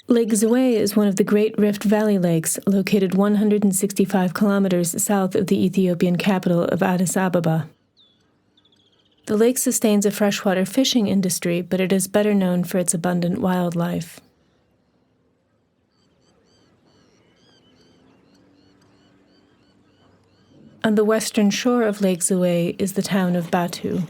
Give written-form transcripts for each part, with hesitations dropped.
Lake Zoué is one of the Great Rift Valley lakes, located 165 kilometers south of the Ethiopian capital of Addis Ababa. The lake sustains a freshwater fishing industry, but it is better known for its abundant wildlife. On the western shore of Lake Zoué is the town of Batu.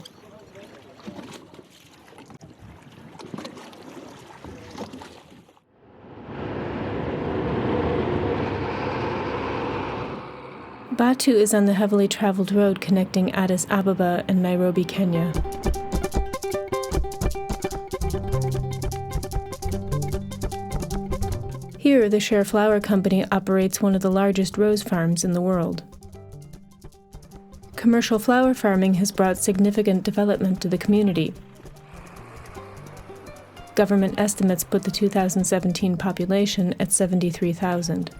Batu is on the heavily traveled road connecting Addis Ababa and Nairobi, Kenya. Here, the Share Flower Company operates one of the largest rose farms in the world. Commercial flower farming has brought significant development to the community. Government estimates put the 2017 population at 73,000.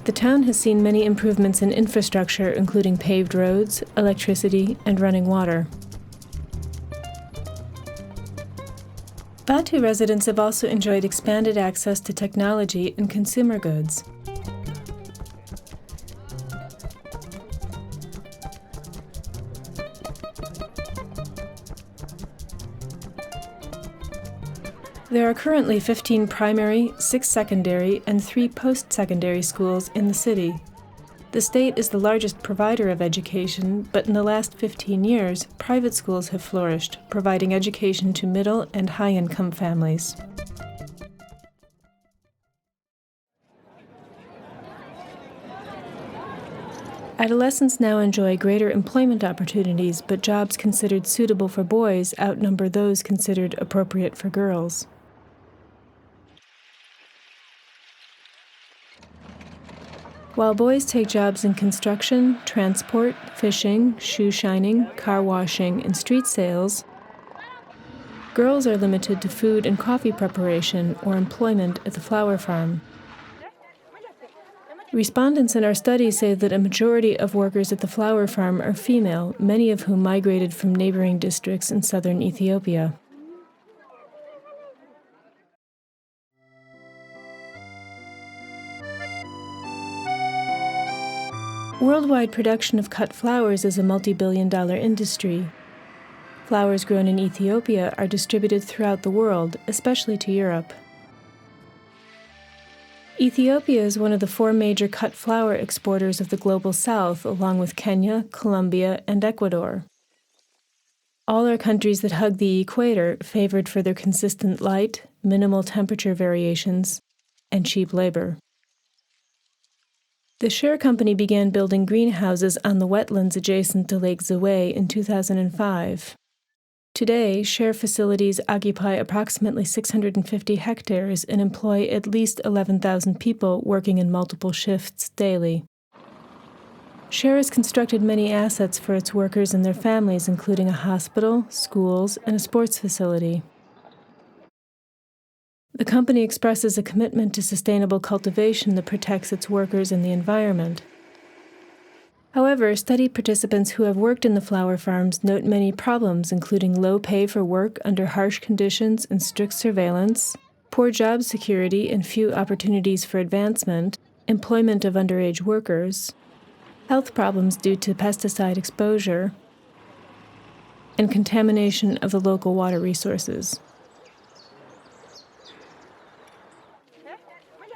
The town has seen many improvements in infrastructure, including paved roads, electricity, and running water. Batu residents have also enjoyed expanded access to technology and consumer goods. There are currently 15 primary, 6 secondary, and 3 post-secondary schools in the city. The state is the largest provider of education, but in the last 15 years, private schools have flourished, providing education to middle and high-income families. Adolescents now enjoy greater employment opportunities, but jobs considered suitable for boys outnumber those considered appropriate for girls. While boys take jobs in construction, transport, fishing, shoe shining, car washing, and street sales, girls are limited to food and coffee preparation or employment at the flower farm. Respondents in our study say that a majority of workers at the flower farm are female, many of whom migrated from neighboring districts in southern Ethiopia. Worldwide production of cut flowers is a multi-billion-dollar industry. Flowers grown in Ethiopia are distributed throughout the world, especially to Europe. Ethiopia is one of the 4 major cut flower exporters of the Global South, along with Kenya, Colombia, and Ecuador. All are countries that hug the equator, favored for their consistent light, minimal temperature variations, and cheap labor. The Share Company began building greenhouses on the wetlands adjacent to Lake Zoué in 2005. Today, Share facilities occupy approximately 650 hectares and employ at least 11,000 people working in multiple shifts daily. Share has constructed many assets for its workers and their families, including a hospital, schools, and a sports facility. The company expresses a commitment to sustainable cultivation that protects its workers and the environment. However, study participants who have worked in the flower farms note many problems, including low pay for work under harsh conditions and strict surveillance, poor job security and few opportunities for advancement, employment of underage workers, health problems due to pesticide exposure, and contamination of the local water resources.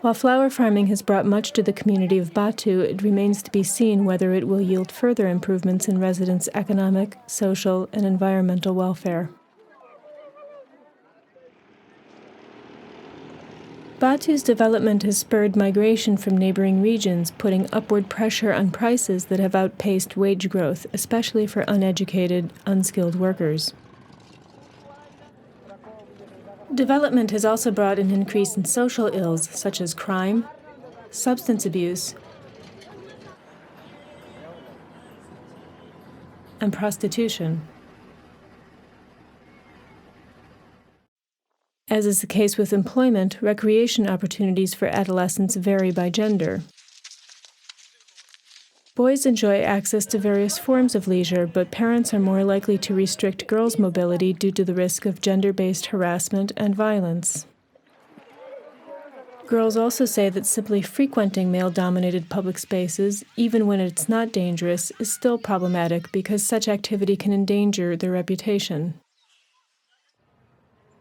While flower farming has brought much to the community of Batu, it remains to be seen whether it will yield further improvements in residents' economic, social, and environmental welfare. Batu's development has spurred migration from neighboring regions, putting upward pressure on prices that have outpaced wage growth, especially for uneducated, unskilled workers. Development has also brought an increase in social ills such as crime, substance abuse, and prostitution. As is the case with employment, recreation opportunities for adolescents vary by gender. Boys enjoy access to various forms of leisure, but parents are more likely to restrict girls' mobility due to the risk of gender-based harassment and violence. Girls also say that simply frequenting male-dominated public spaces, even when it's not dangerous, is still problematic because such activity can endanger their reputation.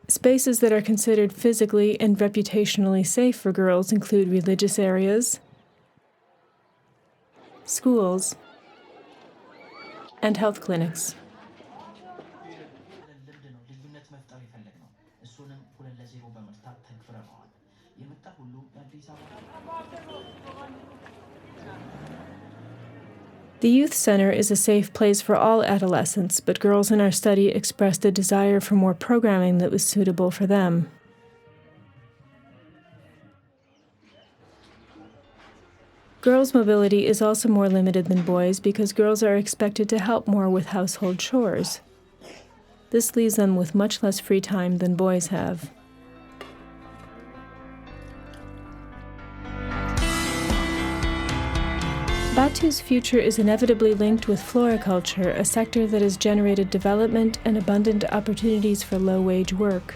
Spaces that are considered physically and reputationally safe for girls include religious areas, schools, and health clinics. The Youth Center is a safe place for all adolescents, but girls in our study expressed a desire for more programming that was suitable for them. Girls' mobility is also more limited than boys because girls are expected to help more with household chores. This leaves them with much less free time than boys have. Batu's future is inevitably linked with floriculture, a sector that has generated development and abundant opportunities for low-wage work.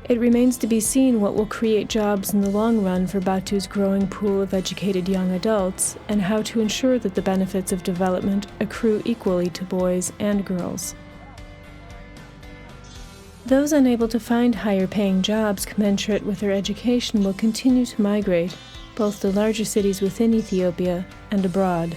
It remains to be seen what will create jobs in the long run for Batu's growing pool of educated young adults, and how to ensure that the benefits of development accrue equally to boys and girls. Those unable to find higher-paying jobs commensurate with their education will continue to migrate, both to larger cities within Ethiopia and abroad.